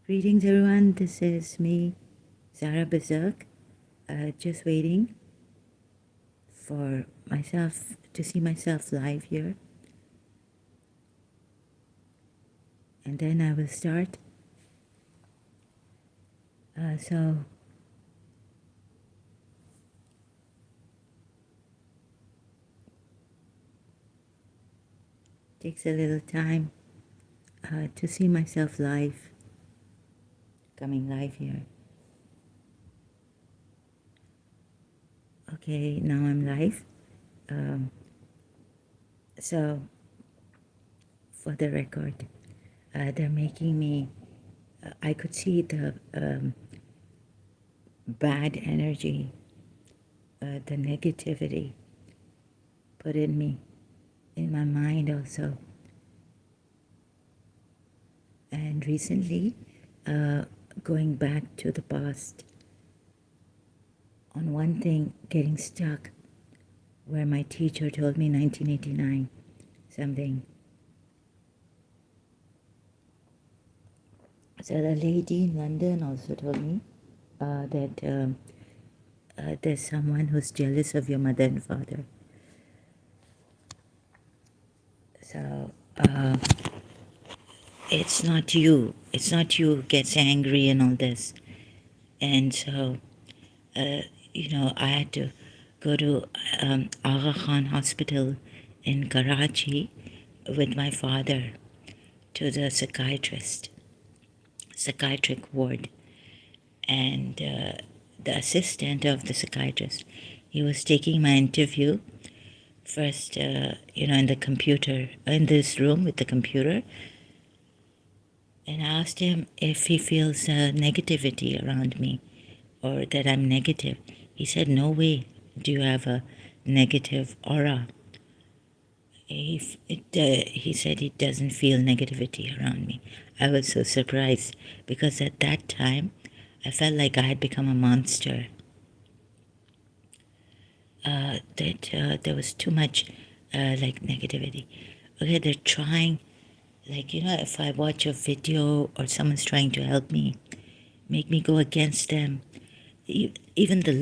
Greetings, everyone. This is me, Zara Berserk, just waiting for myself to see myself live here, and then I will start. So it takes a little time to see myself live, coming live here. Okay, now I'm live. So for the record, they're making me. I could see the bad energy, the negativity put in me, in my mind also. And recently, going back to the past, on one thing, getting stuck, where my teacher told me 1989 something. So the lady in London also told me that there's someone who's jealous of your mother and father. So it's not you. It's not you who gets angry and all this. And so, I had to go to Aga Khan Hospital in Karachi with my father to the psychiatric ward. And the assistant of the psychiatrist, he was taking my interview first, in the computer, in this room with the computer. And I asked him if he feels negativity around me or that I'm negative. He said, no way do you have a negative aura. He said he doesn't feel negativity around me. I was so surprised because at that time I felt like I had become a monster. That there was too much like negativity. Okay, they're trying, if I watch a video or someone's trying to help me, make me go against them, even the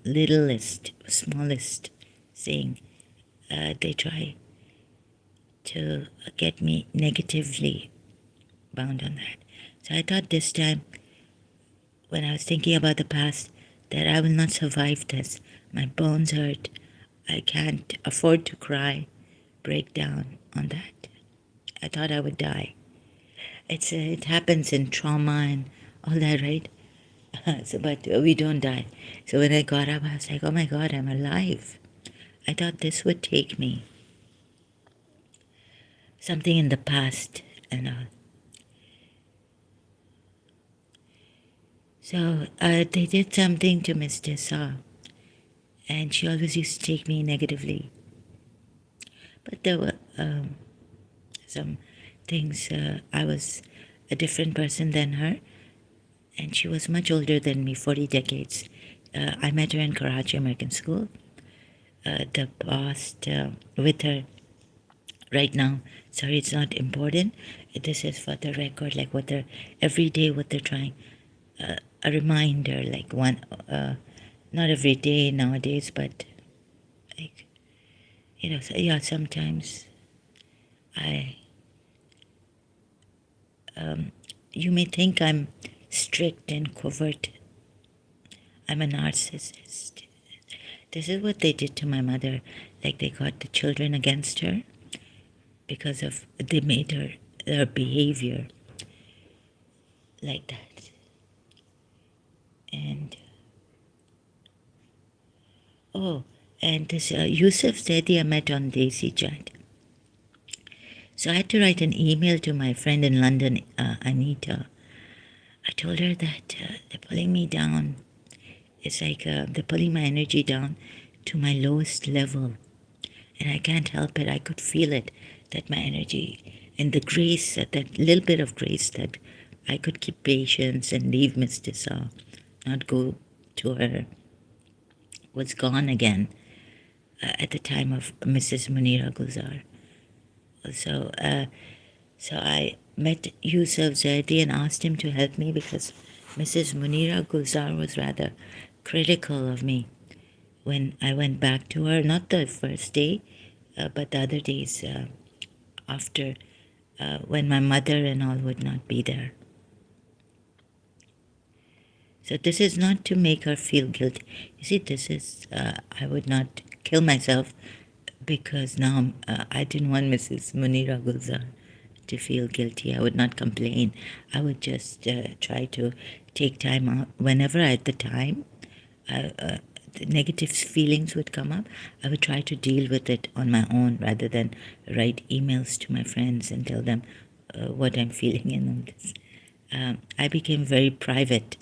littlest, smallest thing, they try to get me negatively bound on that. So I thought this time, when I was thinking about the past, that I will not survive this. My bones hurt. I can't afford to cry, break down on that. I thought I would die. It happens in trauma and all that, right? But we don't die. So when I got up, I was like, oh my God, I'm alive. I thought this would take me. Something in the past and all. So they did something to Miss Dessa, and she always used to take me negatively. But there were some things. I was a different person than her, and she was much older than me, 40 decades. I met her in Karachi American School. The past with her right now, sorry, it's not important. This is for the record, like what they're, every day what they're trying, a reminder, like one, not every day nowadays, but like, so, yeah, sometimes you may think I'm strict and covert. I'm a narcissist. This is what they did to my mother. Like they got the children against her because of, they made her behavior like that. And and this Yusuf Zaidi I met on Daisy Chat. So I had to write an email to my friend in London, Anita. I told her that they're pulling me down. It's like they're pulling my energy down to my lowest level. And I can't help it. I could feel it, that my energy and the grace, that little bit of grace that I could keep patience and leave Miss Dessa, not go to her, was gone again at the time of Mrs. Munira Gulzar. So met Yusuf Zaidi and asked him to help me because Mrs. Munira Gulzar was rather critical of me when I went back to her, not the first day, but the other days after, when my mother and all would not be there. So this is not to make her feel guilty. You see, this is, I would not kill myself because now I didn't want Mrs. Munira Gulzar to feel guilty. I would not complain. I would just try to take time out whenever at the time the negative feelings would come up. I would try to deal with it on my own rather than write emails to my friends and tell them what I'm feeling and all this. I became very private.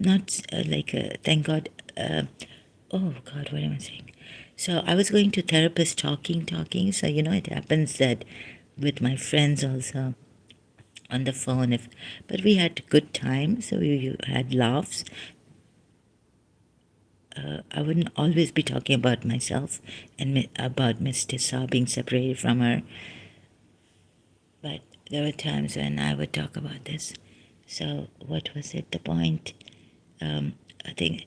Not thank God. Oh God, what am I saying? So I was going to therapist talking. So, it happens that with my friends also on the phone, but we had good time, so we had laughs. I wouldn't always be talking about myself and about Miss Tissa being separated from her, but there were times when I would talk about this. So what was it? The point? I think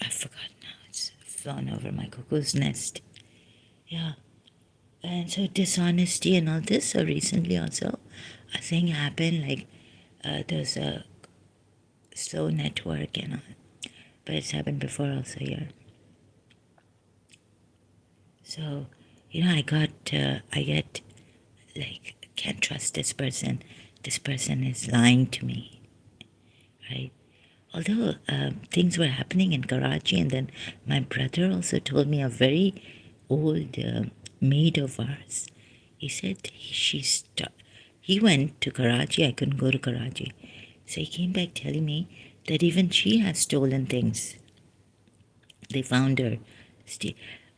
I forgot now. It's flown over my cuckoo's nest. Yeah. And so dishonesty and all this. So recently also, a thing happened, like there's a slow network and all. But it's happened before also here. So, I get like, can't trust this person. This person is lying to me, right? Although things were happening in Karachi, and then my brother also told me a very old maid of ours. He said he went to Karachi. I couldn't go to Karachi. So he came back telling me that even she has stolen things. They found her.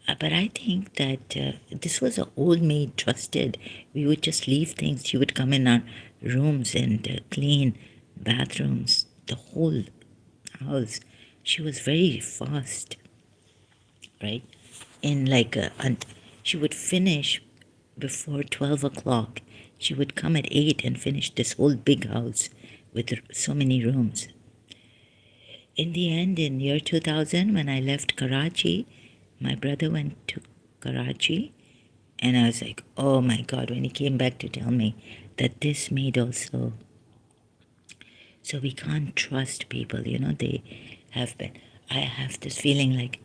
But I think that this was an old maid, trusted. We would just leave things. She would come in our rooms and clean bathrooms, the whole house. She was very fast, right? And she would finish before 12 o'clock. She would come at 8 and finish this whole big house with so many rooms. In the end, in year 2000, when I left Karachi, my brother went to Karachi, and I was like, oh my God, when he came back to tell me that this maid also. So we can't trust people, they have been. I have this feeling like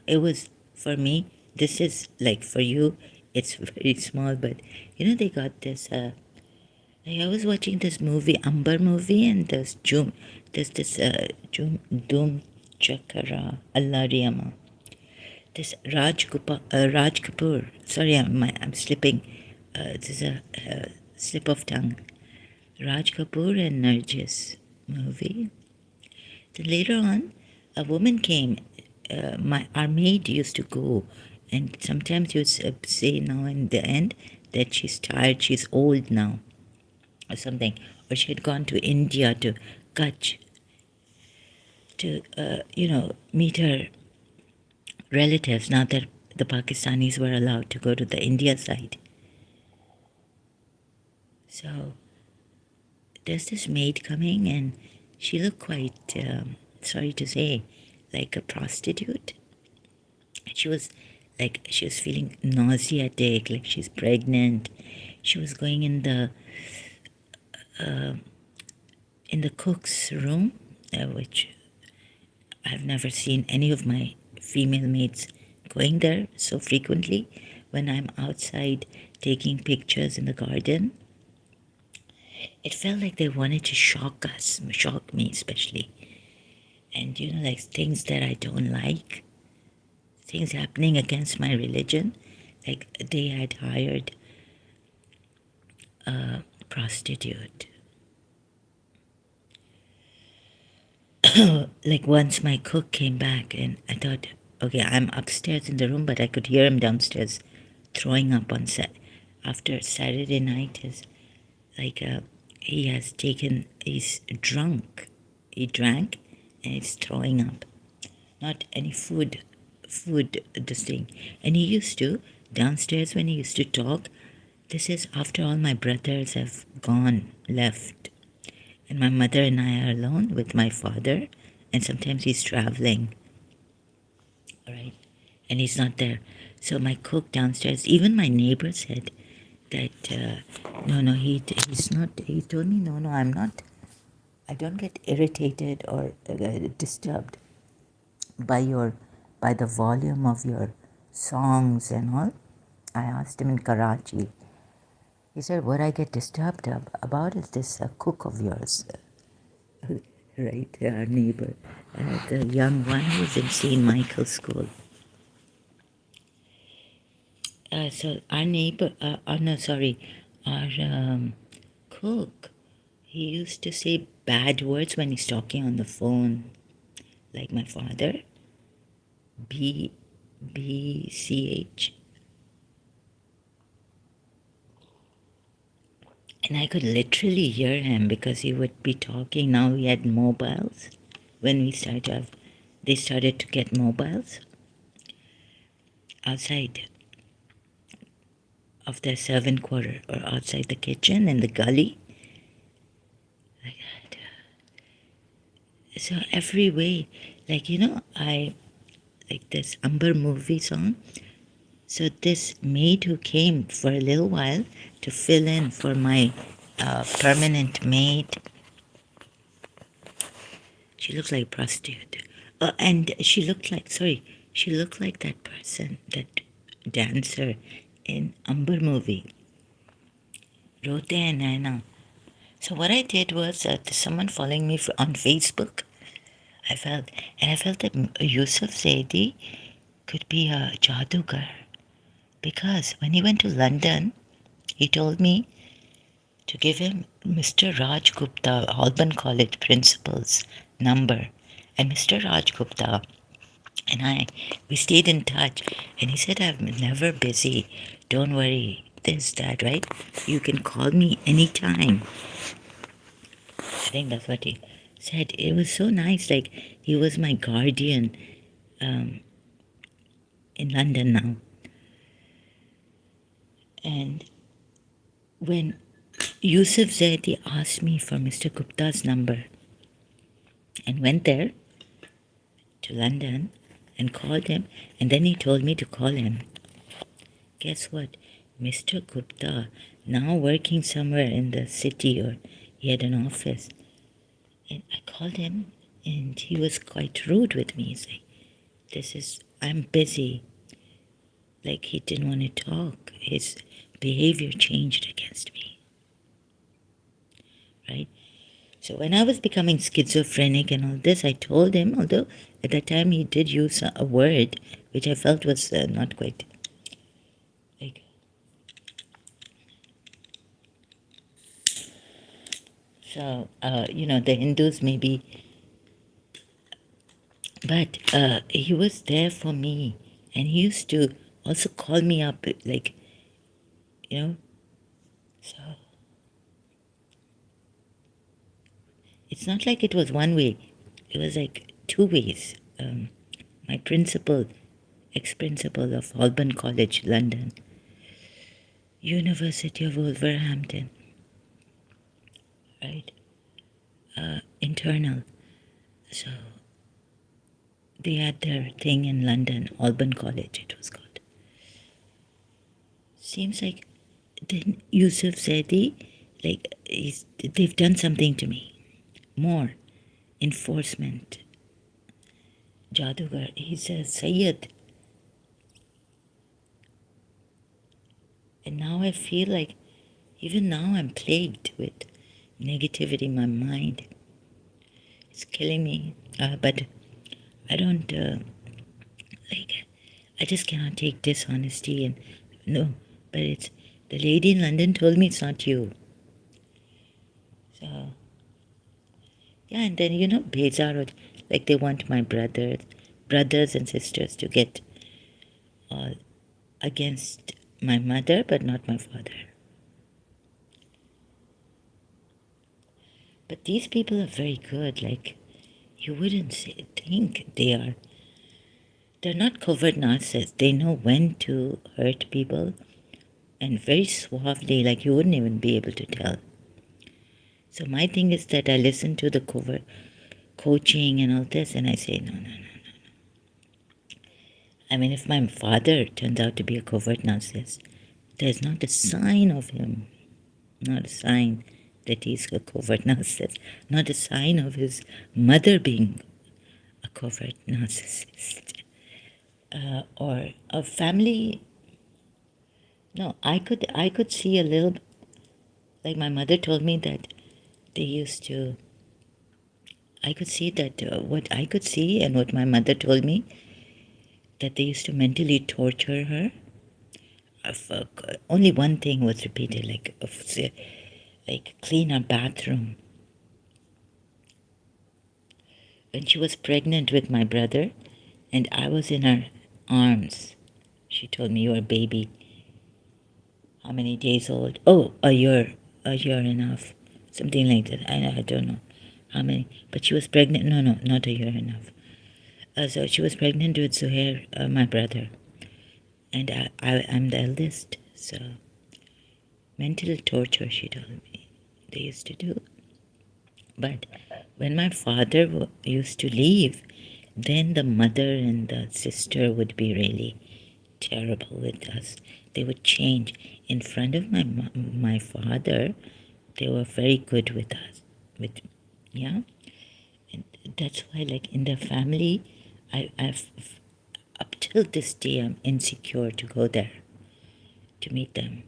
it was, for me, this is like for you, it's very small, but they got this. I was watching this movie, Amber movie, and there's this Doom Chakara Allah Riyama. This Raj Kapoor. Sorry, I'm slipping. This is a slip of tongue. Raj Kapoor and Nargis movie. Then later on, a woman came. Our maid used to go, and sometimes you would say now in the end that she's tired, she's old now, or something, or she had gone to India to Kutch to meet her relatives. Now that the Pakistanis were allowed to go to the India side, so there's this maid coming, and she looked quite, sorry to say, like a prostitute. She was feeling nauseatic, like she's pregnant. She was going in the cook's room, which I've never seen any of my female maids going there so frequently. When I'm outside taking pictures in the garden, it felt like they wanted to shock me especially. And like things that I don't like, things happening against my religion, like they had hired a prostitute. Like once my cook came back, and I thought, okay, I'm upstairs in the room, but I could hear him downstairs throwing up on set. After Saturday night, he's drunk. He drank and he's throwing up. Not any food, this thing. And he used to, downstairs when he used to talk, This is after all my brothers have gone, left, and my mother and I are alone with my father, and sometimes he's traveling, all right, and he's not there. So my cook downstairs, even my neighbor said that, no, he's not, he told me, no, I'm not, I don't get irritated or disturbed by by the volume of your songs and all. I asked him in Karachi. He said, what I get disturbed about is this cook of yours, right, our neighbor, the young one who's in St. Michael's School. So our neighbor, no, sorry, our cook, he used to say bad words when he's talking on the phone, like my father, BCH. And I could literally hear him because he would be talking. Now we had mobiles. When we started to have, they started to get mobiles outside of their servant quarter or outside the kitchen in the gully. Like that. So every way, like, I like this Amber movie song. So this maid who came for a little while to fill in for my permanent maid, she looked like a prostitute. And she looked like that person, that dancer in Amber movie. Rote and Naina. So what I did was someone following me on Facebook. I felt that Yusuf Zaidi could be a JADUGHAR because when he went to London, he told me to give him Mr. Raj Gupta, Holborn College principal's number. And Mr. Raj Gupta and we stayed in touch. And he said, I'm never busy. Don't worry. This, that, right? You can call me anytime. I think that's what he said. It was so nice. Like, he was my guardian in London now. And when Yusuf Zaidi asked me for Mr. Gupta's number and went there to London and called him, and then he told me to call him. Guess what? Mr. Gupta, now working somewhere in the city, or he had an office, and I called him and he was quite rude with me. He's like, I'm busy. Like, he didn't want to talk. His behavior changed against me. Right? So when I was becoming schizophrenic and all this, I told him, although at that time he did use a word which I felt was not quite like. So, the Hindus maybe, but he was there for me, and he used to also call me up, like, so it's not like it was one way, it was like two ways. My principal, ex-principal of Holborn College, London, University of Wolverhampton, right? Internal. So they had their thing in London, Holborn College it was called. Seems like then Yusuf Zaidi, like they've done something to me. More enforcement. Jadughar, he's a Sayyid. And now I feel like, even now I'm plagued with negativity in my mind. It's killing me. But I don't, I just cannot take dishonesty and, no, but it's, the lady in London told me it's not you. So, yeah, and then, Bezar, like they want my brothers and sisters to get against my mother, but not my father. But these people are very good. Like, you wouldn't think they are. They're not covert narcissists. They know when to hurt people and very suavely, like you wouldn't even be able to tell. So my thing is that I listen to the coaching and all this, and I say, no, no, no. I mean, if my father turns out to be a covert narcissist, there's not a sign of him, not a sign that he's a covert narcissist, not a sign of his mother being a covert narcissist, or a family. No, I could see a little, like my mother told me that they used to. I could see that what I could see and what my mother told me, that they used to mentally torture her. Only one thing was repeated, like clean her bathroom. When she was pregnant with my brother, and I was in her arms, she told me, "You're a baby. How many days old? Oh, a year and a half, something like that. I don't know how many, but she was pregnant. No, no, not a year and a half. So she was pregnant with Zuhair, my brother, and I'm the eldest. So mental torture, she told me, they used to do. But when my father used to leave, then the mother and the sister would be really terrible with us. They would change. In front of my father, they were very good with us. Yeah, and that's why, like in the family, I've up till this day, I'm insecure to go there to meet them,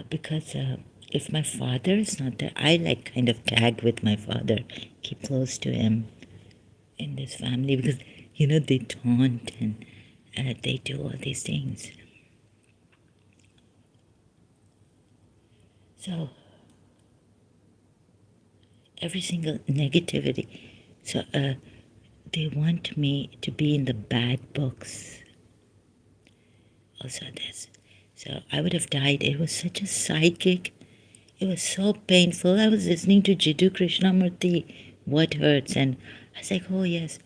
because if my father is not there, I like kind of tag with my father, keep close to him in this family, because they taunt and they do all these things. So every single negativity. So they want me to be in the bad books. Also this. So I would have died. It was such a psychic. It was so painful. I was listening to Jiddu Krishnamurti, What Hurts, and I was like, oh yes,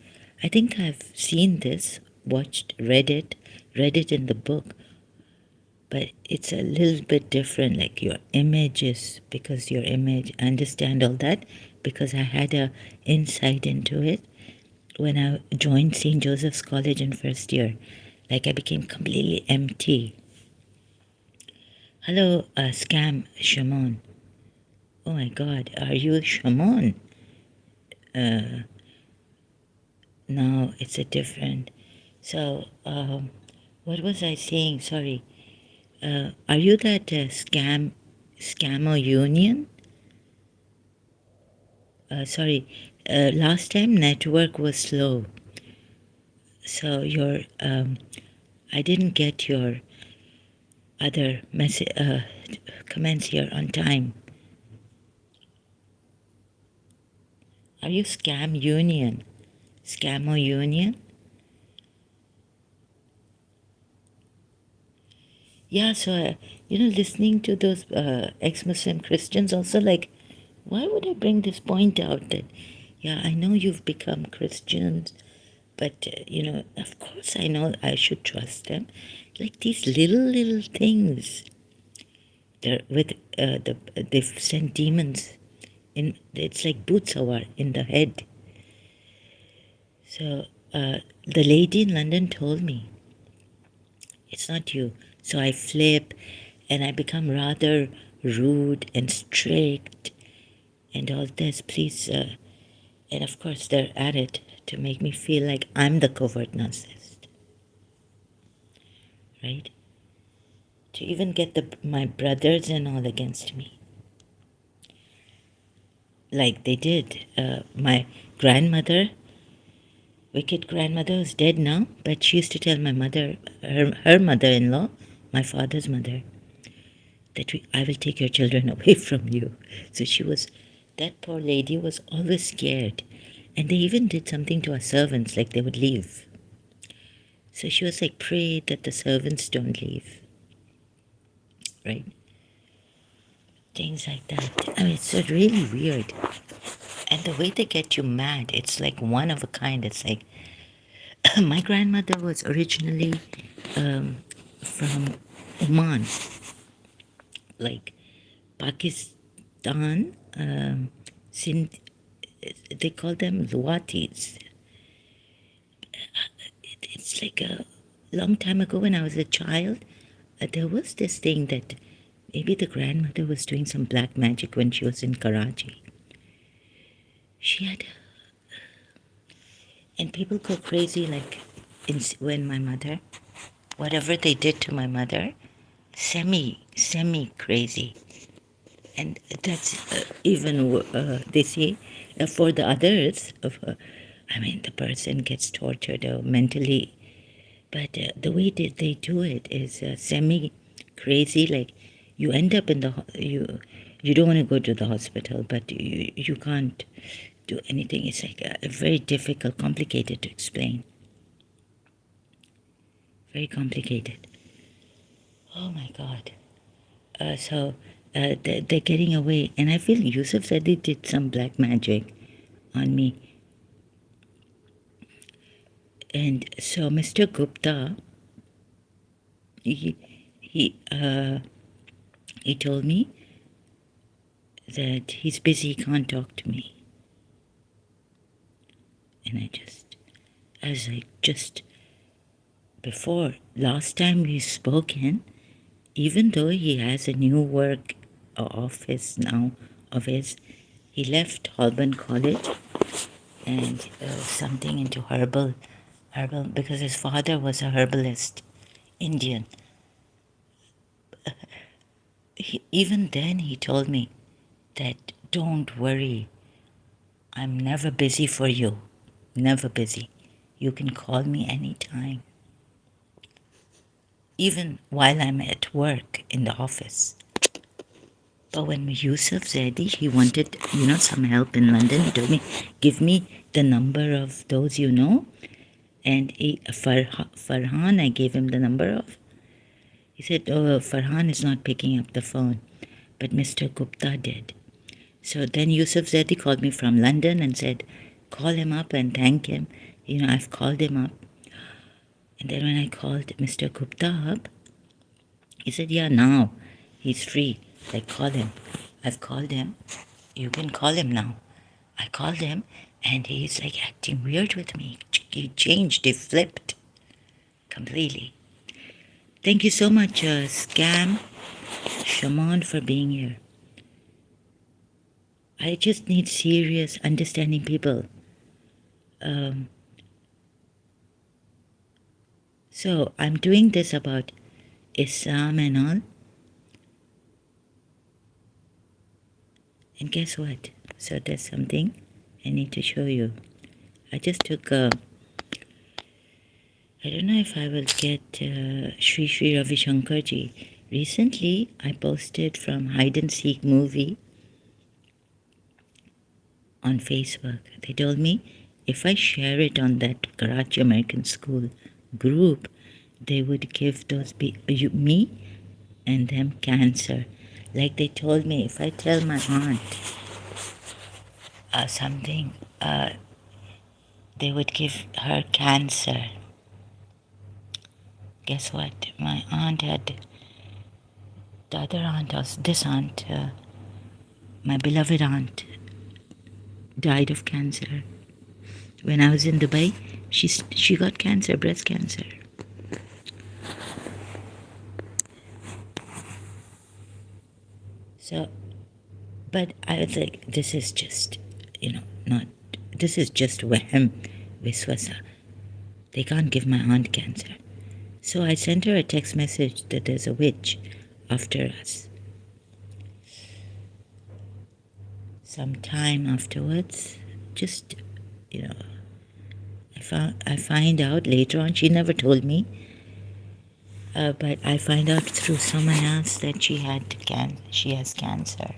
I think I've seen this, read it in the book, but it's a little bit different. Like your images, because your image, I understand all that, because I had a insight into it when I joined St. Joseph's College in first year. Like I became completely empty. Hello, scam Shimon. Oh my God, are you Shimon? No, it's a different. So, what was I saying? Sorry. Are you that scammer union? Sorry. Last time network was slow, so I didn't get your other comments here on time. Are you scam union? Scammer union? Yeah, so, listening to those ex-Muslim Christians also, like, why would I bring this point out that, yeah, I know you've become Christians, but, of course I know I should trust them. Like these little things. They've sent demons in, it's like bootsawar in the head. So, the lady in London told me, it's not you. So I flip and I become rather rude and strict and all this. Please, and of course they're at it to make me feel like I'm the covert narcissist, right? To even get my brothers and all against me. Like they did. My grandmother, wicked grandmother, is dead now, but she used to tell my mother, her mother-in-law, my father's mother, that I will take your children away from you. So that poor lady was always scared. And they even did something to our servants, like they would leave. So she was like, pray that the servants don't leave. Right? Things like that. I mean, it's so really weird. And the way they get you mad, it's like one of a kind. It's like, my grandmother was originally from Oman, like Pakistan. Sind, they call them Luwatis. It's like a long time ago when I was a child. There was this thing that maybe the grandmother was doing some black magic when she was in Karachi. She had, and people go crazy like when my mother, whatever they did to my mother, semi crazy. And that's even, they say, for the others, I mean, the person gets tortured mentally, but the way that they do it is semi crazy. Like you end up in you don't want to go to the hospital, but you can't do anything. It's like very difficult, complicated to explain. Very complicated. Oh my God. So they're getting away. And I feel Yusuf said he did some black magic on me. And so Mr. Gupta, he, he told me that he's busy, he can't talk to me. And I was like, just before, last time we spoken, even though he has a new work office now of his, he left Holborn College and something into herbal, because his father was a herbalist, Indian. Even then he told me that don't worry, I'm never busy for you, never busy. You can call me anytime, even while I'm at work in the office. But when Yusuf Zaidi, he wanted, some help in London, he told me, give me the number of those you know. And Farhan, I gave him the number of. He said, oh, Farhan is not picking up the phone, but Mr. Gupta did. So then Yusuf Zaidi called me from London and said, call him up and thank him. I've called him up. And then when I called Mr. Gupta up, he said, yeah, now he's free. Like, call him. I've called him. You can call him now. I called him and he's like acting weird with me. He changed, he flipped completely. Thank you so much, Scam Shaman, for being here. I just need serious, understanding people. So I'm doing this about Islam and all. And guess what? So there's something I need to show you. I just took I don't know if I will get Sri Sri Ravi Shankarji. Recently, I posted from Hide and Seek movie on Facebook. They told me if I share it on that Karachi American School group, they would give me and them cancer. Like they told me, if I tell my aunt something, they would give her cancer. Guess what? My aunt had, the other aunt, this aunt, my beloved aunt, died of cancer. When I was in Dubai, she got cancer, breast cancer. So, but I was like, this is just, this is just Wahem Viswasa. They can't give my aunt cancer. So I sent her a text message that there's a witch after us. Some time afterwards, just, I find out later on, she never told me, but I find out through someone else that she has cancer.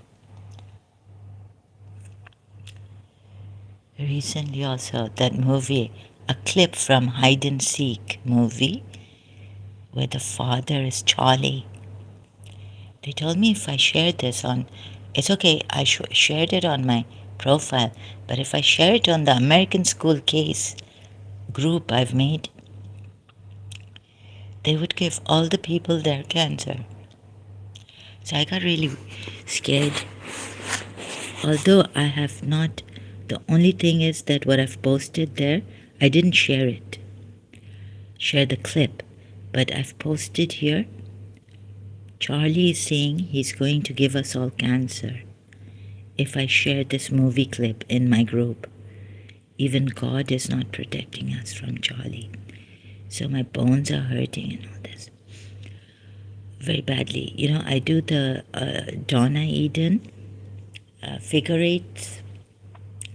Recently also, that movie, a clip from Hide and Seek movie, where the father is Charlie. They told me if I share this on, it's okay, I shared it on my profile, but if I share it on the American School Case group I've made, they would give all the people their cancer. So I got really scared. Although I have not, the only thing is that what I've posted there, I didn't share the clip, but I've posted here. Charlie is saying he's going to give us all cancer if I share this movie clip in my group. Even God is not protecting us from Charlie. So my bones are hurting and all this. Very badly. You know, I do the Donna Eden figure eights,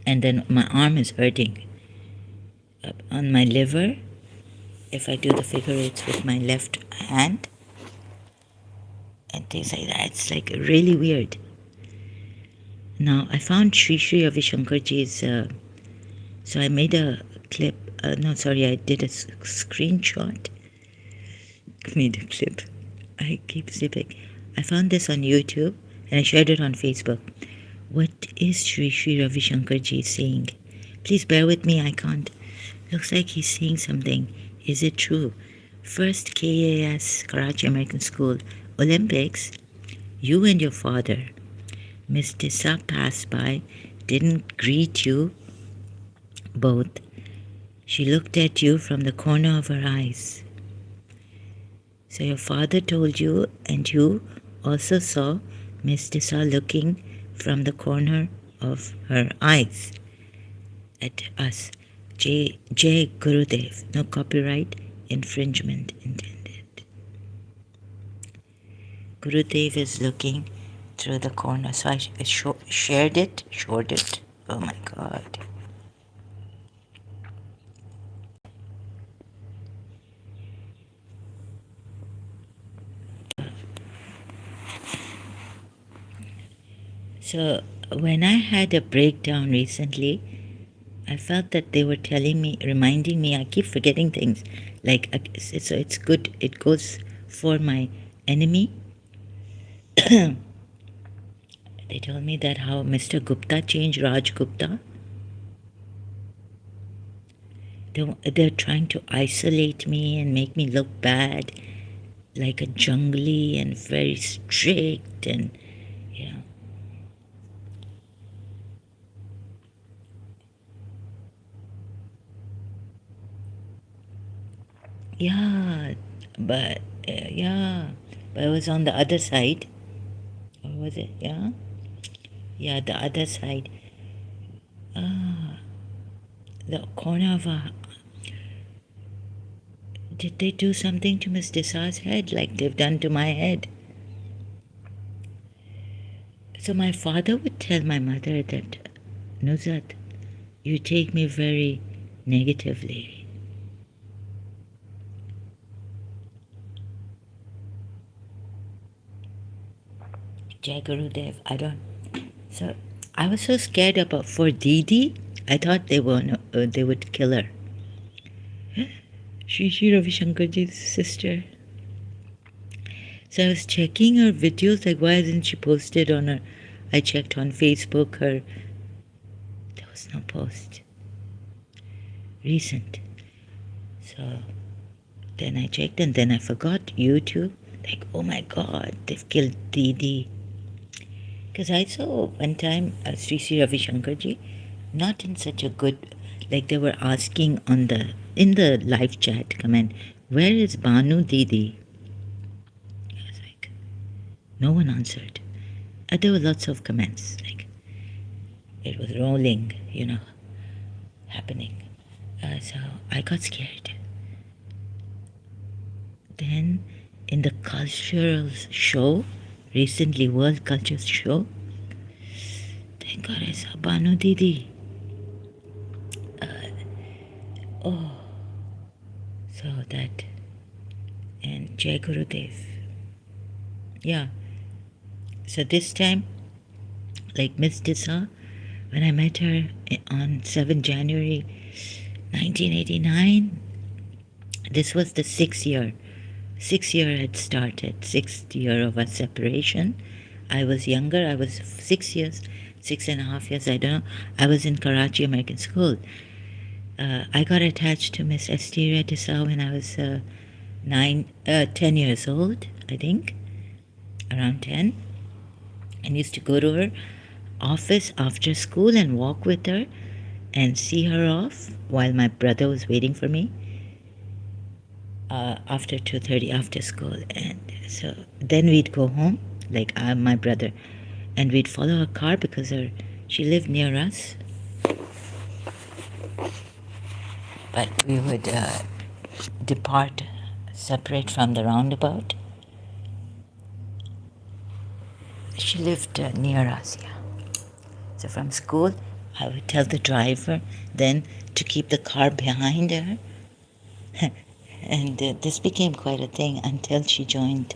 and then my arm is hurting on my liver if I do the figure eights with my left hand and things like that. It's like really weird. Now I found Sri Ravi Shankarji's, so I made a clip. I did a screenshot. Made a clip. I keep slipping. I found this on YouTube and I shared it on Facebook. What is Sri Ravi Shankarji saying? Please bear with me, I can't. Looks like he's saying something. Is it true? First KAS, Karachi American School, Olympics, you and your father, Miss Tissa, passed by, didn't greet you both. She looked at you from the corner of her eyes. So your father told you, and you also saw Miss Tissa looking from the corner of her eyes at us. J. Gurudev, no copyright infringement intended. Gurudev is looking through the corner. So I showed it. Oh my God. So when I had a breakdown recently, I felt that they were reminding me, I keep forgetting things. So it's good, it goes for my enemy. They told me that how Mr. Gupta changed Raj Gupta. They're trying to isolate me and make me look bad, like a jungly and very strict and, you know. Yeah, but but it was on the other side. Or was it? Yeah? Yeah, the other side. The corner of a... Did they do something to Miss Desa's head like they've done to my head? So my father would tell my mother that, Nuzat, you take me very negatively. Jai Gurudev, I don't... So I was so scared for Didi. I thought they would kill her. Sri Ravi Shankarji's sister. So I was checking her videos, like why isn't she posted on her... I checked on Facebook, there was no post. Recent. So then I checked and then I forgot YouTube. Like, oh my God, they've killed Didi. Because I saw one time Sri Ravi Shankarji, not in such a good, like they were asking in the live chat comment, where is Banu Didi? I was like, no one answered. There were lots of comments, like it was rolling, happening. So I got scared. Then in the cultural show, recently World Culture Show, thank God I saw Banu Didi. So that, and Jai Gurudev. Yeah. So this time, like Miss Disa, when I met her on 7 January 1989, this was the 6th year. 6th year had started, 6th year of our separation. I was younger, I was 6 years, 6.5 years, I don't know. I was in Karachi American School. I got attached to Miss Asteria Disa when I was 10 years old, I think, around 10, and used to go to her office after school and walk with her and see her off while my brother was waiting for me after 2:30 after school. And so then we'd go home, like my brother, and we'd follow her car because she lived near us. But we would depart separate from the roundabout. She lived near us, yeah. So from school, I would tell the driver then to keep the car behind her. And this became quite a thing until she joined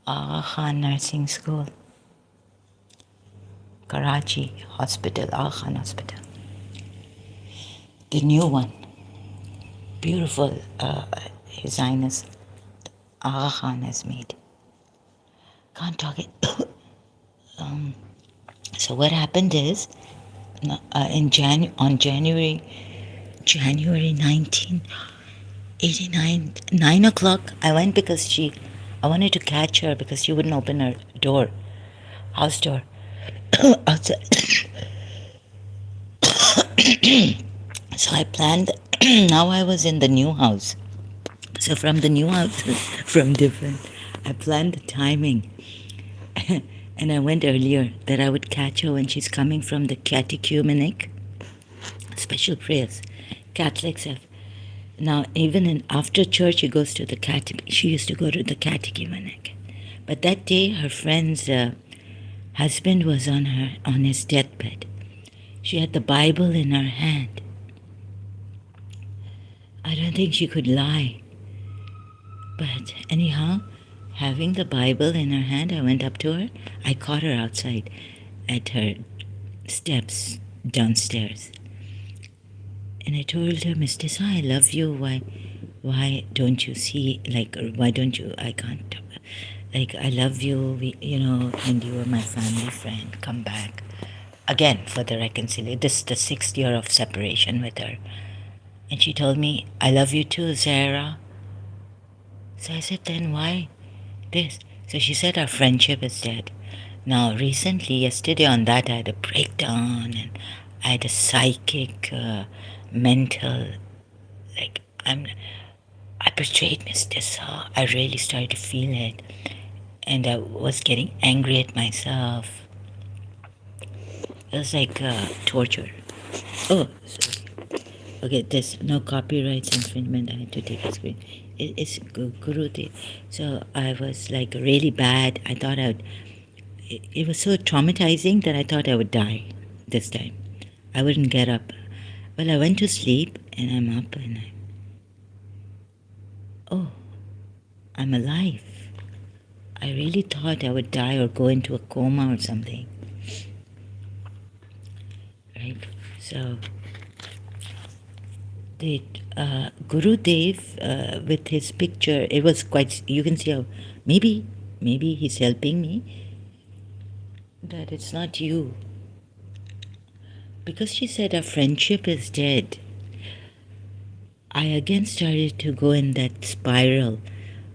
Agha Nursing School, Karachi Hospital, Agha Hospital. The new one. Beautiful, His Highness Agha Khan has made. Can't talk it. So what happened is, on January 1989, 9 o'clock, I went because I wanted to catch her because she wouldn't open her door, house door. Outside. So I planned, now I was in the new house. So from the new house, I planned the timing. And I went earlier that I would catch her when she's coming from the catechumenic, special prayers. Catholics have. Now, even after church, she used to go to the catechumenic. But that day, her friend's husband was on his deathbed. She had the Bible in her hand. I don't think she could lie. But anyhow, having the Bible in her hand, I went up to her. I caught her outside at her steps downstairs. And I told her, Miss Tessa, I love you. Why don't you see, why don't you, I can't, I love you, and you are my family friend. Come back. Again, for the reconciliation. This is the 6th year of separation with her. And she told me, I love you too, Zahra. So I said, then why this? So she said, our friendship is dead. Now, recently, yesterday on that, I had a breakdown and I had a psychic, mental, I betrayed Miss Tessa. I really started to feel it. And I was getting angry at myself. It was like torture. Oh, sorry. Okay, there's no copyrights infringement. I had to take a screen. It's Guru Dev. So I was really bad. I thought it was so traumatizing that I thought I would die this time. I wouldn't get up. Well, I went to sleep and I'm up and I'm alive. I really thought I would die or go into a coma or something. Right? So the Guru Dev with his picture, it was quite, you can see how maybe he's helping me, that it's not you. Because she said our friendship is dead, I again started to go in that spiral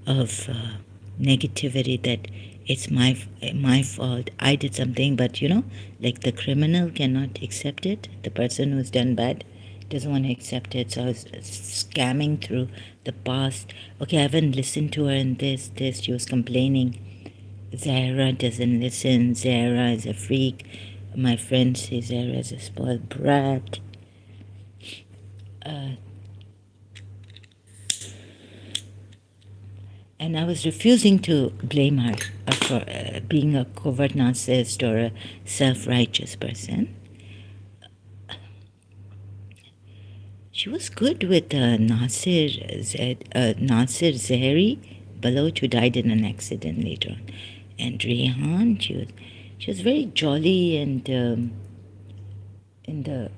of negativity, that it's my fault, I did something. But the criminal cannot accept it. The person who's done bad doesn't want to accept it. So I was scamming through the past. Okay, I haven't listened to her in this. She was complaining. Zahra doesn't listen. Zahra is a freak. My friend says Zahra is a spoiled brat. And I was refusing to blame her for being a covert narcissist or a self-righteous person. She was good with Nasir Zahri Baloch, who died in an accident later on. And Rehan, she was very jolly. And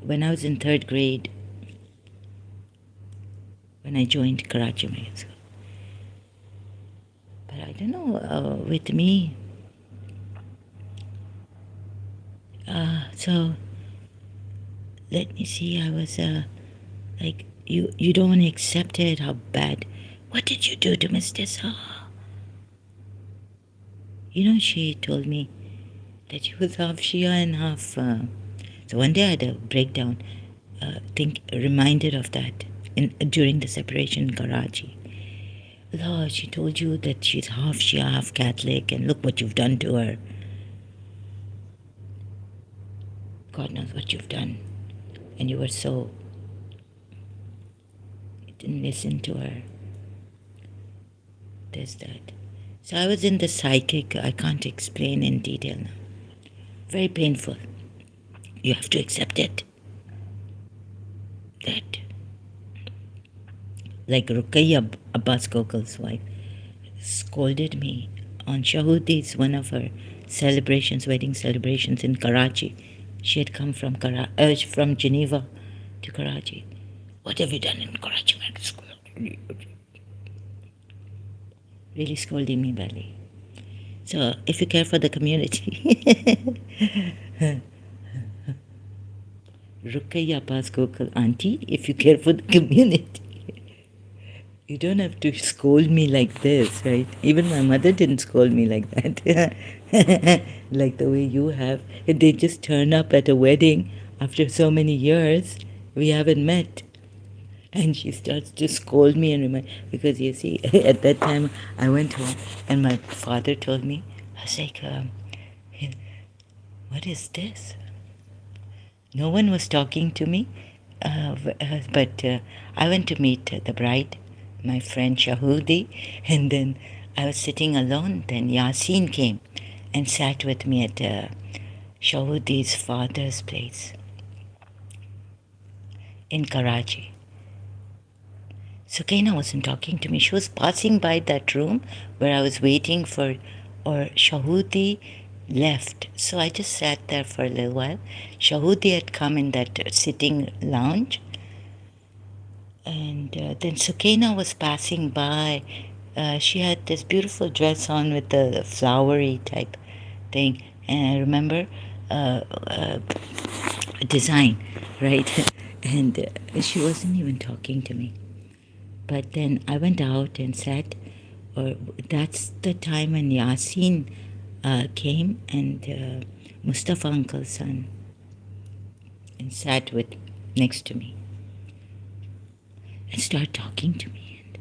when I was in 3rd grade, when I joined Karachi American School. But I don't know, with me. So let me see. I was you don't want to accept it, how bad What did you do to Mr. Saw? She told me that she was half Shia and half. So one day I had a breakdown, reminded of that during the separation in Karachi. Lord, she told you that she's half Shia, half Catholic, and look what you've done to her. God knows what you've done. And you didn't listen to her. There's that. So I was in the psychic, I can't explain in detail now. Very painful. You have to accept it. That. Like Ruqayya, Abbas Gokul's wife, scolded me on Shahudi's, one of her wedding celebrations in Karachi. She had come from Geneva to Karachi. What have you done in Karachi? Really scolding me badly. So if you care for the community, Ruqayya Abbas Gokul auntie, if you care for the community, you don't have to scold me like this, right? Even my mother didn't scold me like that. Like the way you have. They just turn up at a wedding after so many years. We haven't met. And she starts to scold me and remind, because you see, at that time I went home and my father told me, I was like, what is this? No one was talking to me, but I went to meet the bride, my friend Shahudi, and then I was sitting alone. Then Yasin came and sat with me at Shahudi's father's place in Karachi. Sukaina wasn't talking to me. She was passing by that room where I was waiting for, or Shahudi left. So I just sat there for a little while. Shahudi had come in that sitting lounge. And then Sukaina was passing by. She had this beautiful dress on with the flowery type thing. And I remember design, right? And she wasn't even talking to me. But then I went out and sat, or that's the time when Yasin came and Mustafa uncle's son, and sat next to me and started talking to me. And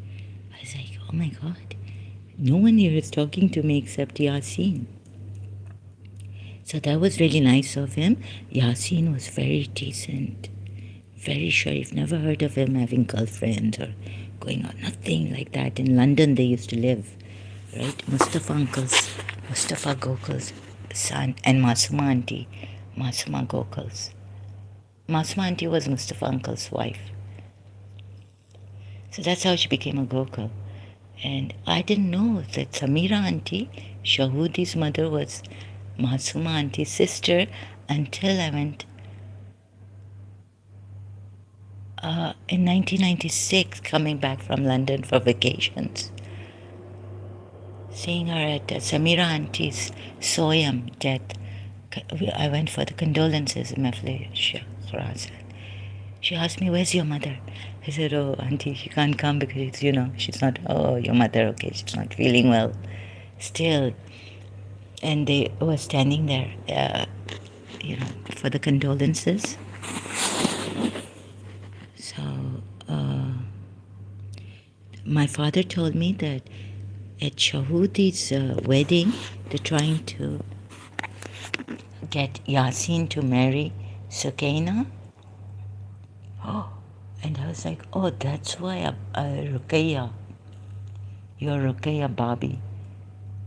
I was like, oh my God, no one here is talking to me except Yasin. So that was really nice of him. Yasin was very decent, very sharif. Never heard of him having girlfriends or going on, nothing like that. In London they used to live, right? Mustafa Gokul's son, and Masuma auntie, Masuma Gokul's. Masuma auntie was Mustafa uncle's wife. So that's how she became a Gokul. And I didn't know that Samira auntie, Shahudi's mother, was Masuma auntie's sister until I went in 1996, coming back from London for vacations, seeing her at Samira auntie's Soyam death. I went for the condolences in Mefle. She asked me, where's your mother? I said, oh, auntie, she can't come because, she's not, oh, your mother, okay, she's not feeling well still. And they were standing there, for the condolences. So my father told me that at Shahudi's wedding, they're trying to get Yasin to marry Sukaina. Oh, and I was like, oh, that's why Ruqayya, your Ruqayya Babi,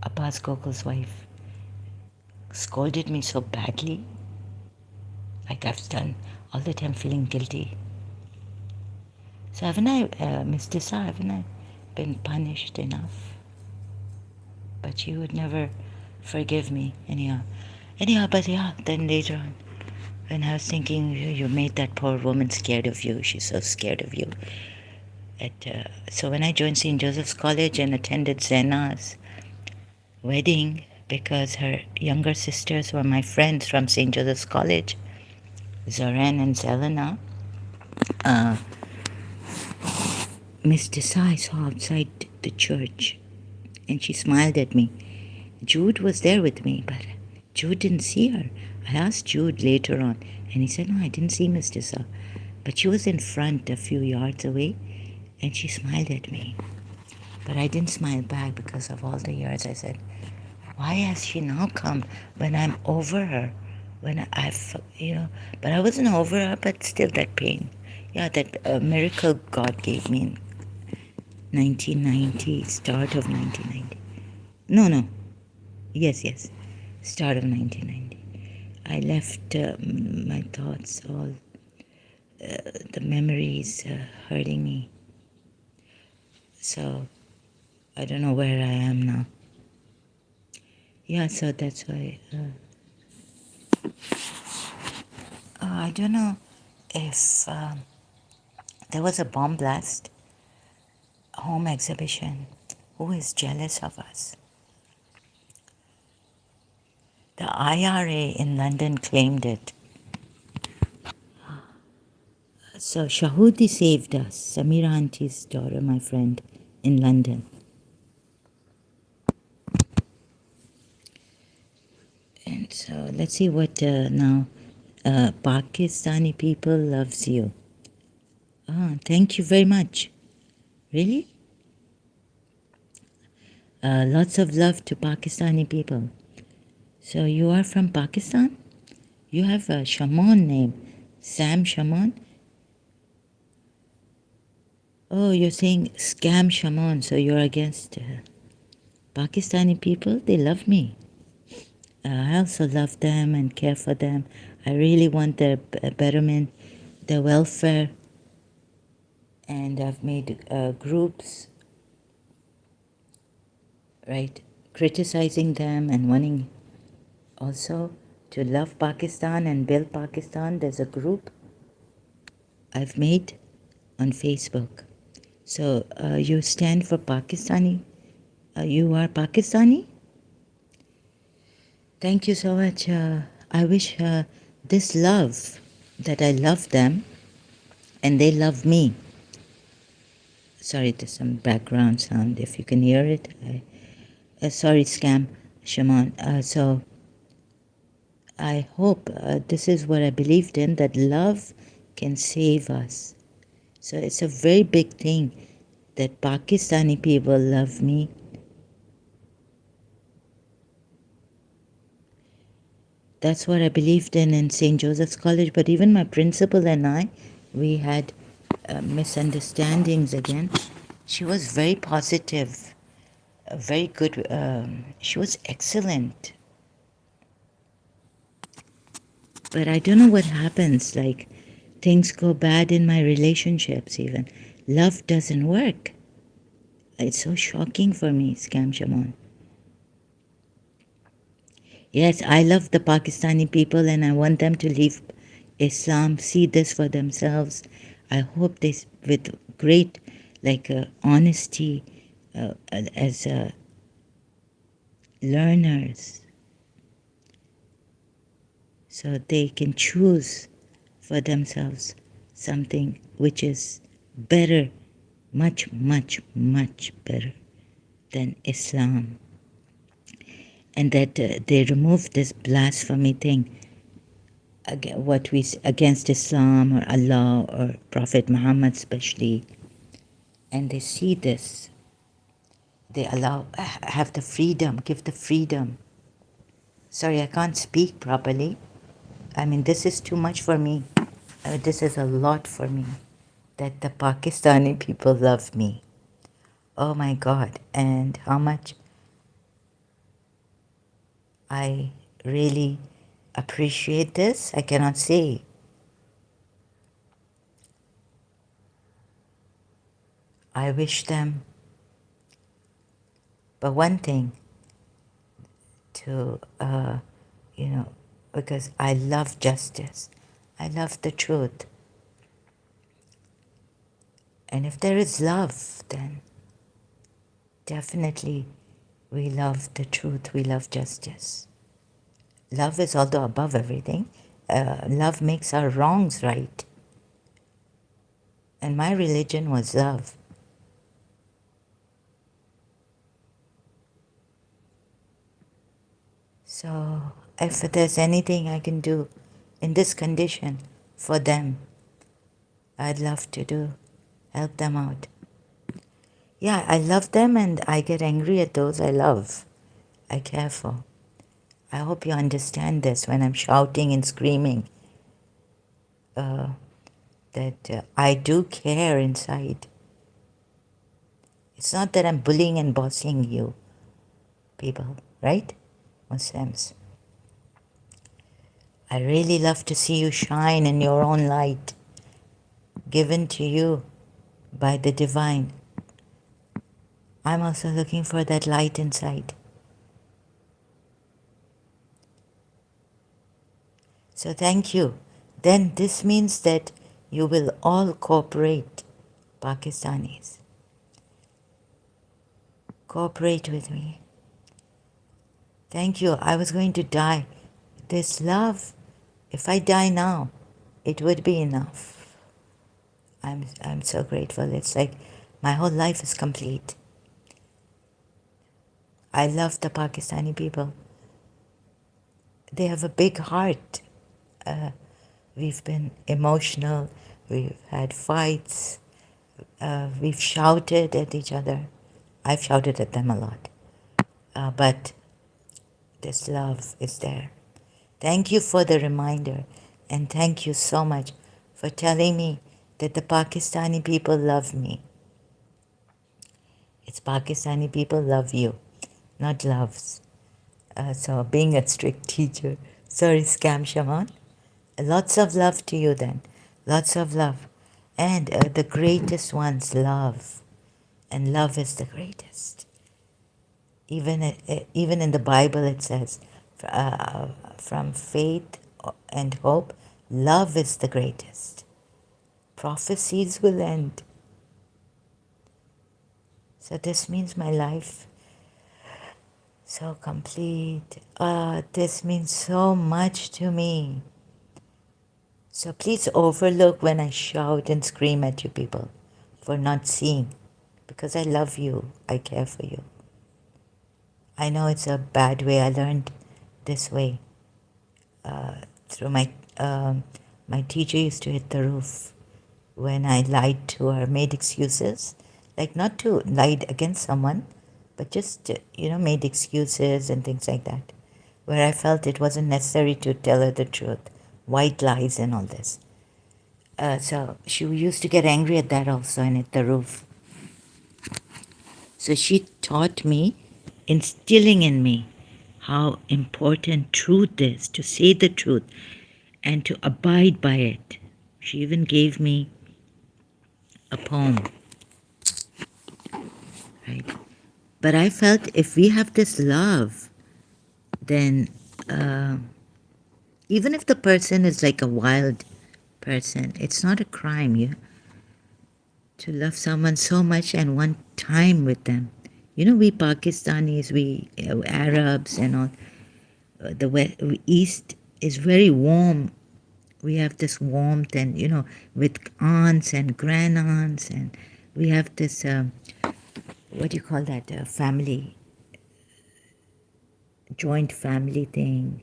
Abbas Gokul's wife, scolded me so badly. Like I've done all the time, feeling guilty. So haven't I, Mr. Sa, haven't I been punished enough? But she would never forgive me anyhow. But yeah, then later on, when I was thinking, you made that poor woman scared of you. She's so scared of you. So when I joined St. Joseph's College and attended Zena's wedding, because her younger sisters were my friends from St. Joseph's College, Zoran and Zelena, Mr. Sai saw outside the church and she smiled at me. Jude was there with me, but Jude didn't see her. I asked Jude later on, and he said, no, I didn't see Mr. Sa. But she was in front a few yards away, and she smiled at me. But I didn't smile back because of all the years. I said, why has she now come when I'm over her? When but I wasn't over her, but still that pain. Yeah, that miracle God gave me in 1990, start of 1990. No, no. Yes. Start of 1990. I left my thoughts, all the memories hurting me. So I don't know where I am now. Yeah, so that's why. I don't know if there was a bomb blast, home exhibition. Who is jealous of us? The IRA in London claimed it. So Shahudi saved us, Samira Auntie's daughter, my friend, in London. And so let's see what now Pakistani people loves you. Thank you very much. Really? Lots of love to Pakistani people. So you are from Pakistan? You have a Shaman name, Sam Shaman? Oh, you're saying scam Shaman, so you're against Pakistani people? They love me. I also love them and care for them. I really want their betterment, their welfare. And I've made groups, right, criticizing them and wanting also to love Pakistan and build Pakistan. There's a group I've made on Facebook. So you stand for Pakistani? You are Pakistani? Thank you so much. I wish this love, that I love them and they love me. Sorry, there's some background sound if you can hear it. Sorry, scam, Shaman. So I hope this is what I believed in, that love can save us. So it's a very big thing that Pakistani people love me. That's what I believed in St. Joseph's College. But even my principal and I, we had misunderstandings again. She was very positive, very good. She was excellent. But I don't know what happens. Like, things go bad in my relationships even. Love doesn't work. It's so shocking for me, Scam Shaman. Yes, I love the Pakistani people and I want them to leave Islam, see this for themselves. I hope they, with great honesty, as learners, so they can choose for themselves something which is better, much, much, much better than Islam. And that they remove this blasphemy thing against Islam or Allah or Prophet Muhammad especially, and they see this, they have the freedom, give the freedom. Sorry, I can't speak properly. I mean, this is too much for me. This is a lot for me, that the Pakistani people love me. Oh my God, and how much I really appreciate this, I cannot say. I wish them but one thing, to, because I love justice. I love the truth. And if there is love, then definitely we love the truth, we love justice. Love is although above everything. Love makes our wrongs right. And my religion was love. So if there's anything I can do in this condition for them, I'd love to do, help them out. Yeah, I love them and I get angry at those I love, I care for. I hope you understand this when I'm shouting and screaming, that I do care inside. It's not that I'm bullying and bossing you people, right? Muslims. I really love to see you shine in your own light, given to you by the divine. I'm also looking for that light inside. So thank you. Then this means that you will all cooperate, Pakistanis. Cooperate with me. Thank you. I was going to die. This love, if I die now, it would be enough. I'm so grateful. It's like my whole life is complete. I love the Pakistani people. They have a big heart. We've been emotional. We've had fights. We've shouted at each other. I've shouted at them a lot. But this love is there. Thank you for the reminder. And thank you so much for telling me that the Pakistani people love me. It's Pakistani people love you, not loves. So being a strict teacher, sorry, Scam Shaman. Lots of love to you then. Lots of love. And the greatest ones love. And love is the greatest. Even in the Bible it says, from faith and hope, love is the greatest. Prophecies will end. So this means my life so complete. This means so much to me. So please overlook when I shout and scream at you people for not seeing, because I love you, I care for you. I know it's a bad way. I learned this way through my teacher used to hit the roof when I lied to her, made excuses, like not to lie against someone, but just made excuses and things like that, where I felt it wasn't necessary to tell her the truth, white lies and all this. So she used to get angry at that also and hit the roof. So she taught me, instilling in me how important truth is, to say the truth and to abide by it. She even gave me a poem, right? But I felt if we have this love, then even if the person is like a wild person, it's not a crime, to love someone so much and want time with them. We Pakistanis, we Arabs and all, the East is very warm. We have this warmth and, with aunts and grand-aunts, and we have this, what do you call that, family, joint family thing.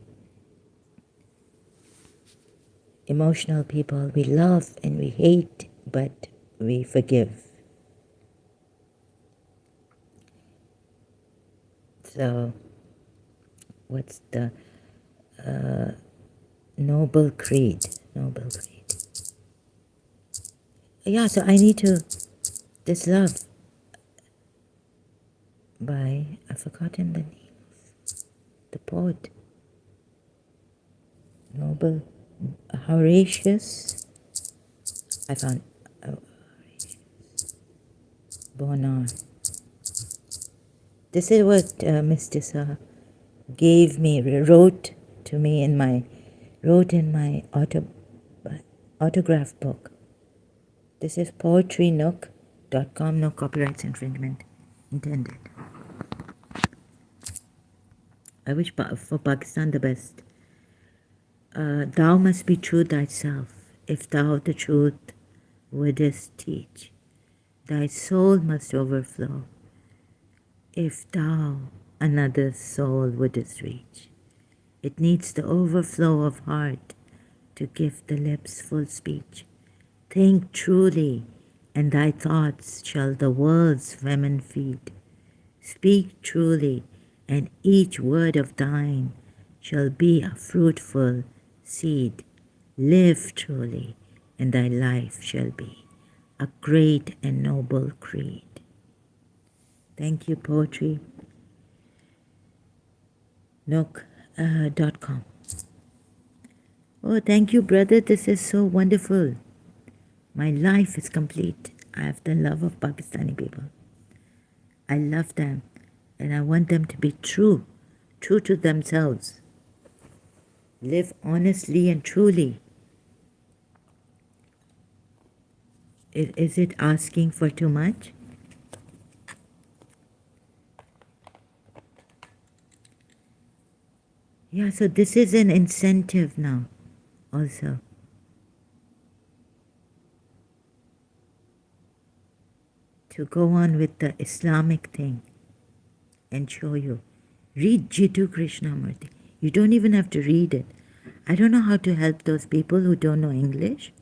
Emotional people, we love and we hate, but we forgive. So, what's the noble creed? Noble creed. Yeah, so I need to, this love by, I've forgotten the name of the poet. Noble, Horatius, I found, Horatius, Bonar. This is what Mr. Shah gave me, wrote in my autograph book. This is poetrynook.com, no copyrights infringement intended. I wish for Pakistan the best. Thou must be true thyself, if thou the truth wouldest teach. Thy soul must overflow, if thou another's soul wouldest reach. It needs the overflow of heart to give the lips full speech. Think truly, and thy thoughts shall the world's women feed. Speak truly, and each word of thine shall be a fruitful seed. Live truly, and thy life shall be a great and noble creed. Thank you, poetry. Nook.com. Oh, thank you, brother. This is so wonderful. My life is complete. I have the love of Pakistani people. I love them, and I want them to be true to themselves. Live honestly and truly. Is it asking for too much? Yeah, so this is an incentive now, also. To go on with the Islamic thing and show you. Read Jiddu Krishnamurti. You don't even have to read it. I don't know how to help those people who don't know English.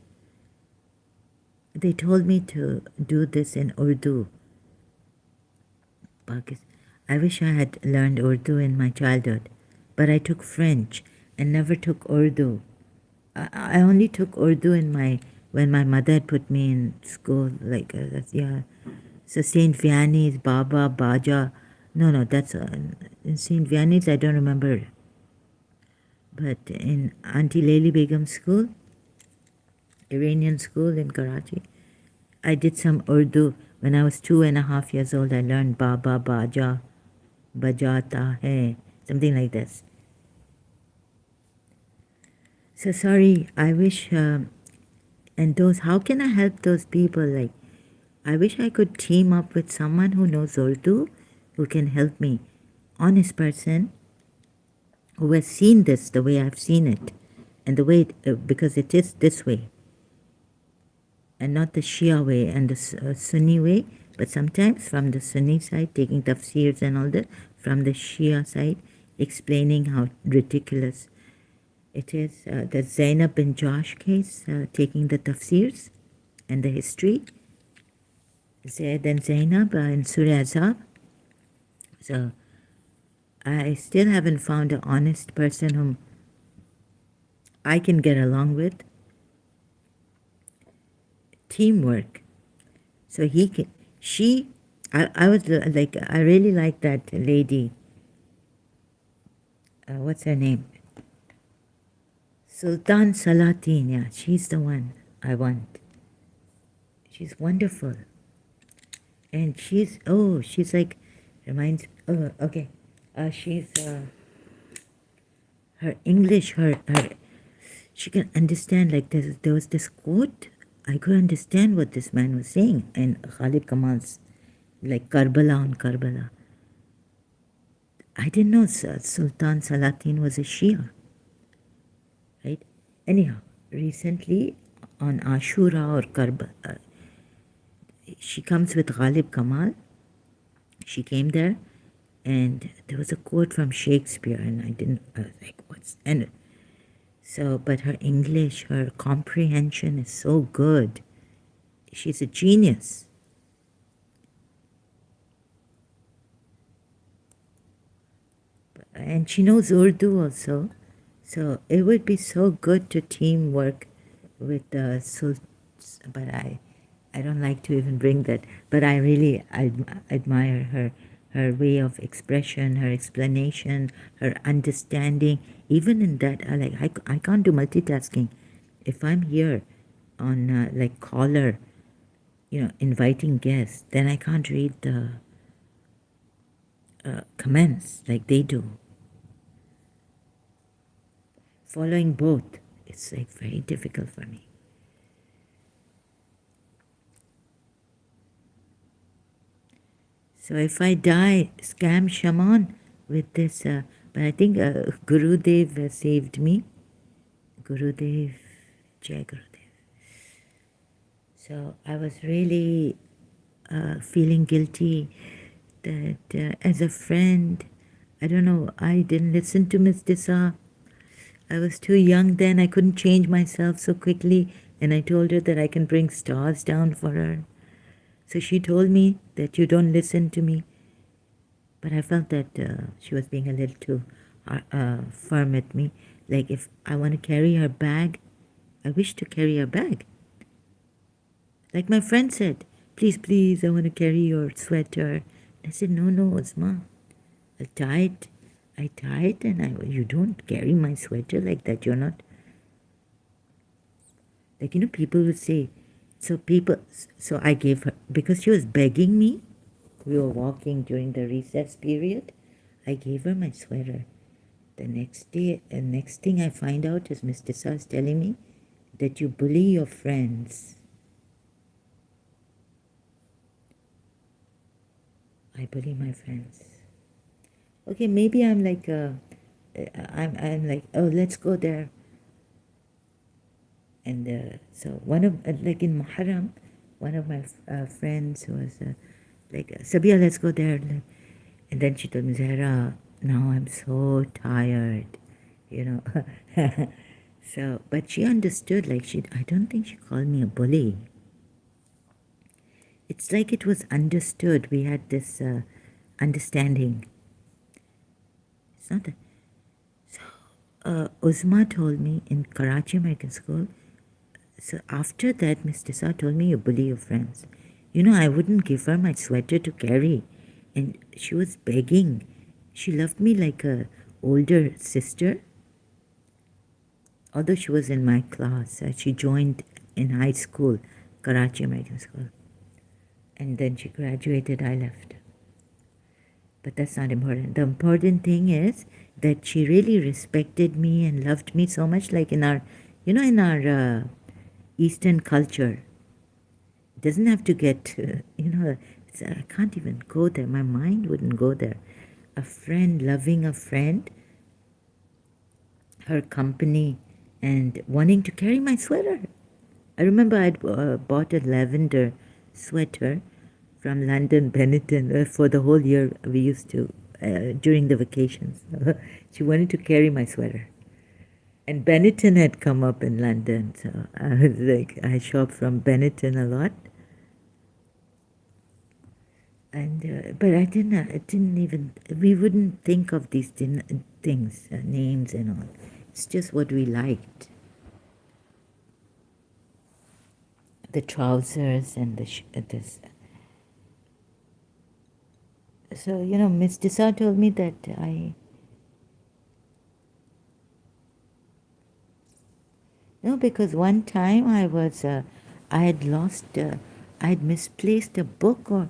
They told me to do this in Urdu. I wish I had learned Urdu in my childhood, but I took French and never took Urdu. I only took Urdu when my mother had put me in school, like yeah. So Saint Vianney's, Baba, Baja. No, that's in Saint Vianney's. I don't remember, but in Auntie Laili Begum's school, Iranian school in Karachi, I did some Urdu. When I was 2.5 years old, I learned Baba, Baja, Bajata hai, something like this. So sorry, I wish, and those, how can I help those people? Like, I wish I could team up with someone who knows Urdu, who can help me. Honest person who has seen this the way I've seen it, and the way, because it is this way, and not the Shia way and the Sunni way, but sometimes from the Sunni side, taking tafsirs and all that, from the Shia side, explaining how ridiculous it is. The Zainab bin Josh case, taking the tafsirs and the history, Zaid and Zainab in Surah Azab. So I still haven't found an honest person whom I can get along with. Teamwork. So I was like, I really like that lady. What's her name? Sultan Salatin, yeah, she's the one I want. She's wonderful. And she's like, okay. She's, her English, she can understand, like there was this quote, I could understand what this man was saying in Khalid Kamal's, like Karbala on Karbala. I didn't know Sultan Salatin was a Shia, right? Anyhow, recently on Ashura or Karbala, she comes with Ghalib Kamal. She came there, and there was a quote from Shakespeare, and I was like, what's, and so, but her English, her comprehension is so good. She's a genius. And she knows Urdu also. So it would be so good to teamwork with but I don't like to even bring that. But I really admire her way of expression, her explanation, her understanding. Even in that, I can't do multitasking. If I'm here on like caller, inviting guests, then I can't read the comments like they do. Following both, it's like very difficult for me. So if I die, scam shaman with this, but I think Gurudev saved me. Gurudev, Jai Gurudev. So I was really feeling guilty that as a friend, I don't know, I didn't listen to Miss Disa. I was too young then. I couldn't change myself so quickly. And I told her that I can bring stars down for her. So she told me that you don't listen to me. But I felt that she was being a little too firm at me. Like if I want to carry her bag, I wish to carry her bag. Like my friend said, please, please, I want to carry your sweater. I said, no, no, Uzma. I tied and you don't carry my sweater like that. You're not, like, people would say, so I gave her, because she was begging me, we were walking during the recess period, I gave her my sweater. The next day, the next thing I find out is Mr. Sa is telling me that you bully your friends. I bully my friends. Okay, maybe I'm like, I'm like, oh, let's go there. And so one of, like in Muharram, one of my friends was like, Sabia, let's go there. And then she told me, Zahra, now I'm so tired, you know. So, but she understood, like I don't think she called me a bully. It's like it was understood. We had this understanding. It's not that. So, Uzma told me in Karachi American School, so after that, Miss Tissa told me, you bully your friends. I wouldn't give her my sweater to carry. And she was begging. She loved me like a older sister. Although she was in my class, she joined in high school, Karachi American School. And then she graduated, I left. But that's not important. The important thing is that she really respected me and loved me so much, like in our, in our Eastern culture. It doesn't have to get, I can't even go there. My mind wouldn't go there. A friend, loving a friend, her company, and wanting to carry my sweater. I remember I'd bought a lavender sweater from London Benetton for the whole year. We used to, during the vacations. She wanted to carry my sweater. And Benetton had come up in London, so I was like, I shop from Benetton a lot. And but I didn't even, we wouldn't think of these things, names and all. It's just what we liked. The trousers and this. So, Miss Tissa told me that because one time I had lost, I had misplaced a book or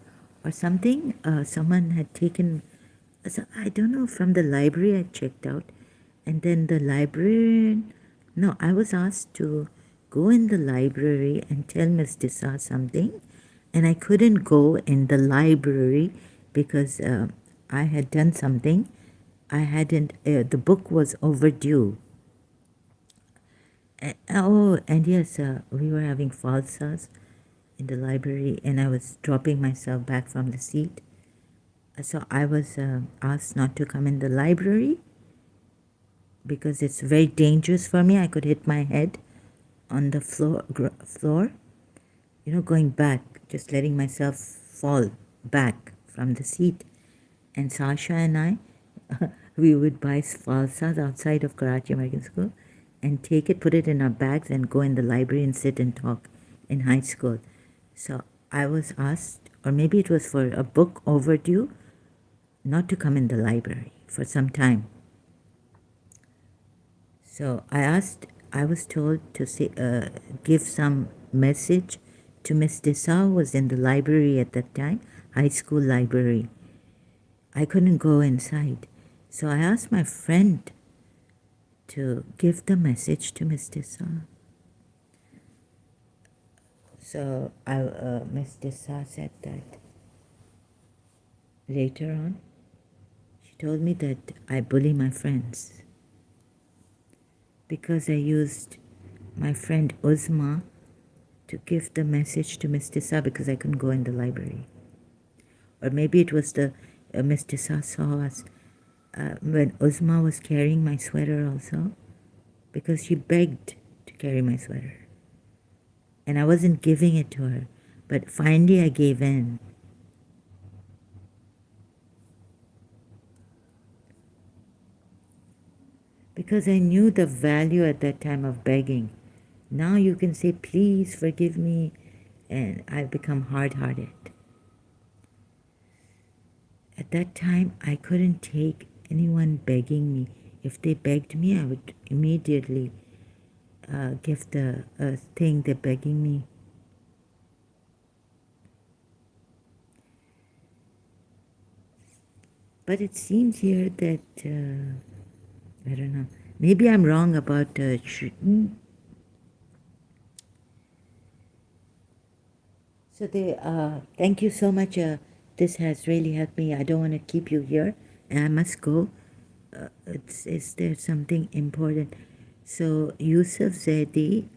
something. Someone had taken, so I don't know, from the library I checked out. And then the librarian, no, I was asked to go in the library and tell Miss Tissa something. And I couldn't go in the library because I had done something. I hadn't, the book was overdue. And yes, we were having falsas in the library, and I was dropping myself back from the seat. So I was asked not to come in the library because it's very dangerous for me. I could hit my head on the floor, going back, just letting myself fall back from the seat. And Sasha and I, we would buy falsas outside of Karachi American School and take it, put it in our bags, and go in the library and sit and talk in high school. So I was asked, or maybe it was for a book overdue, not to come in the library for some time. So I was told to say, give some message to Miss Dessau, who was in the library at that time, high school library. I couldn't go inside. So I asked my friend to give the message to Miss Dessau. So Miss Dessau said that later on, she told me that I bully my friends because I used my friend Uzma to give the message to Miss Tissa because I couldn't go in the library. Or maybe it was the Miss Tissa saw us when Uzma was carrying my sweater also. because she begged to carry my sweater. And I wasn't giving it to her, but finally I gave in. Because I knew the value at that time of begging. Now you can say, please forgive me, and I've become hard-hearted. At that time, I couldn't take anyone begging me. If they begged me, I would immediately give the thing they're begging me. But it seems here that, I don't know, maybe I'm wrong about So thank you so much. This has really helped me. I don't want to keep you here, and I must go. Is there something important? So Yusuf Zaidi,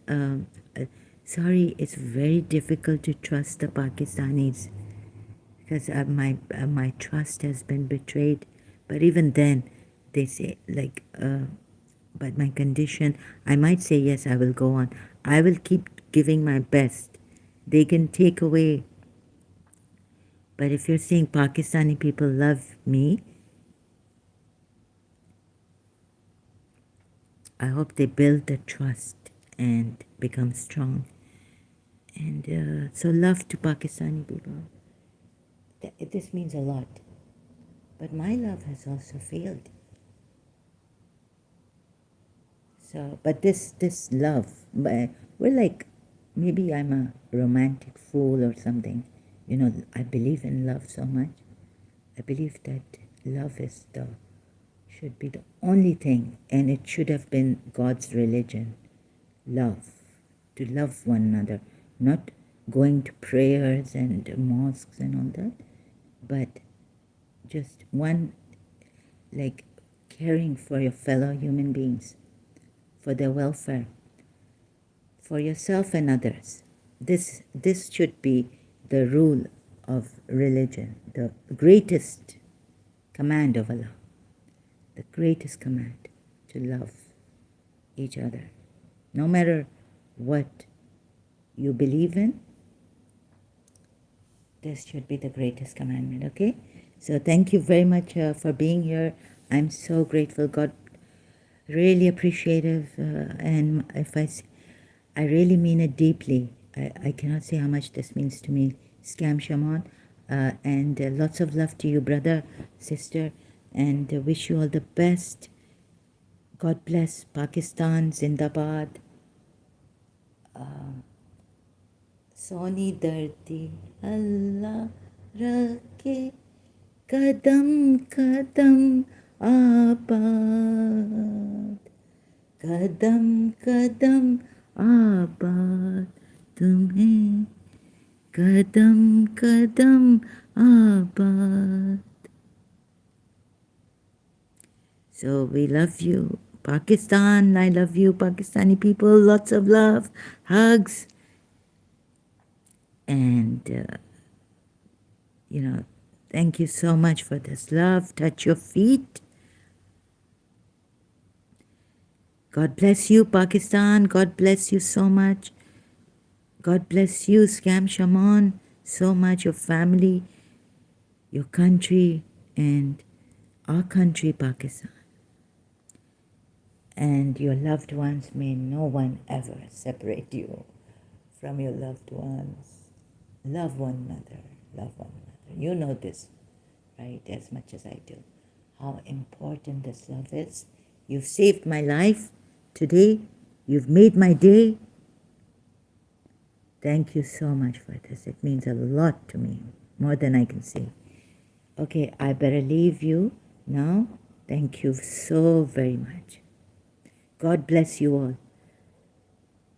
sorry, it's very difficult to trust the Pakistanis because my trust has been betrayed. But even then, they say like, but my condition, I might say yes, I will go on. I will keep giving my best. They can take away. But if you're saying Pakistani people love me, I hope they build the trust and become strong. And so love to Pakistani people. This means a lot. But my love has also failed. So, but this love, we're like, maybe I'm a romantic fool or something. You know, I believe in love so much. I believe that love should be the only thing, and it should have been God's religion. Love, to love one another, not going to prayers and mosques and all that, but just one, like caring for your fellow human beings, for their welfare, for yourself and others. This should be the rule of religion, the greatest command of Allah, the greatest command, to love each other. No matter what you believe in, this should be the greatest commandment, okay? So thank you very much for being here. I'm so grateful. God, really appreciative. And if I really mean it deeply. I cannot say how much this means to me. Scam Shaman. And lots of love to you, brother, sister. And wish you all the best. God bless Pakistan, Zindabad. Soni धरती अल्लाह रखे कदम कदम आबाद कदम कदम आबाद तुम्हें कदम कदम आबाद. So we love you, Pakistan. I love you, Pakistani people. Lots of love, hugs. And, thank you so much for this love. Touch your feet. God bless you, Pakistan. God bless you so much. God bless you, Scam Shaman, so much, your family, your country, and our country, Pakistan. And your loved ones, may no one ever separate you from your loved ones. Love one another, love one another. You know this, right, as much as I do, how important this love is. You've saved my life today. You've made my day. Thank you so much for this. It means a lot to me, more than I can say. Okay, I better leave you now. Thank you so very much. God bless you all.